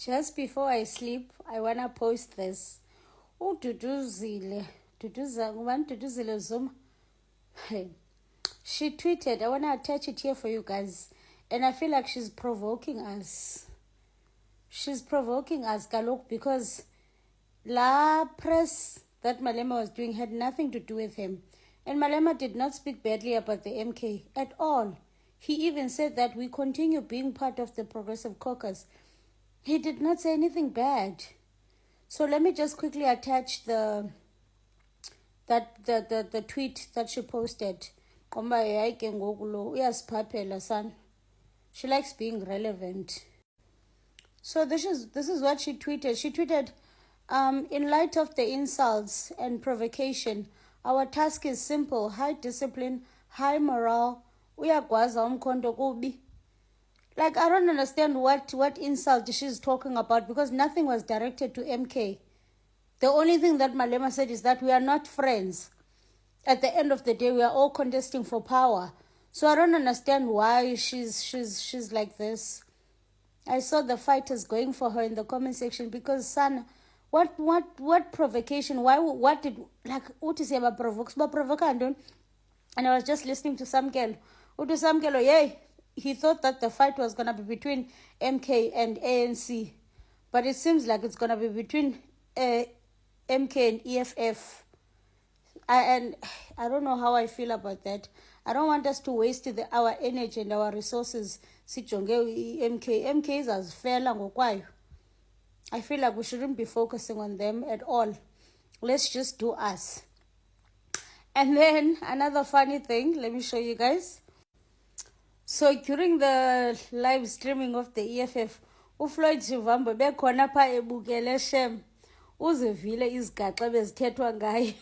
Just before I sleep, I want to post this. uDuduzile. uDuduzile Zuma. She tweeted, I want to attach it here for you guys. And I feel like she's provoking us. She's provoking us, Galok, because la press that Malema was doing had nothing to do with him. And Malema did not speak badly about the MK at all. He even said that we continue being part of the Progressive Caucus. He did not say anything bad. So let me just quickly attach the tweet that she posted. She likes being relevant. So this is what she tweeted. She tweeted, in light of the insults and provocation, our task is simple: high discipline, high morale. Like, I don't understand what insult she's talking about, because nothing was directed to MK. The only thing that Malema said is that we are not friends. At the end of the day, we are all contesting for power. So I don't understand why she's like this. I saw the fighters going for her in the comment section, because son, what provocation? What did, like, what is about provokes? But provocando. And I was just listening to some girl. Yeah, he thought that the fight was gonna be between MK and ANC, but it seems like it's gonna be between MK and EFF. And I don't know how I feel about that. I don't want us to waste our energy and our resources. MK is as fair. I feel like we shouldn't be focusing on them at all. Let's just do us. And then another funny thing, let me show you guys. So during the live streaming of the EFF, uFloyd Shivambo bekhona pha ebukele shem. Uzivile izigaxa bezithethwa ngaye.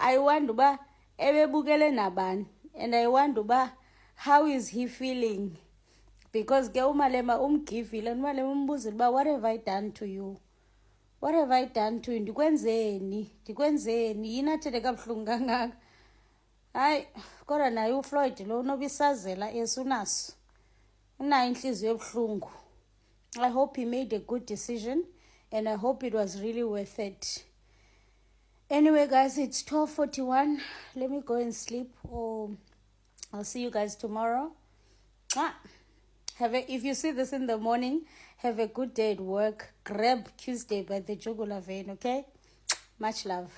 I wonder uba ebebukele nabani, and I wonder uba how is he feeling, because ke uMalema umgivile, uMalema umbuzile uba what have I done to you? What have I done to you? Ndikwenzeni yini athethe kabuhlungu kangaka? Hayi, kodwa naye uFloyd lo unobisazela esunaso, unayo inhliziyo ebuhlungu. I hope he made a good decision, and I hope it was really worth it. Anyway, guys, it's 12:41. Let me go and sleep, or I'll see you guys tomorrow. If you see this in the morning, have a good day at work. Grab Tuesday by the Jugular vein, okay? Much love.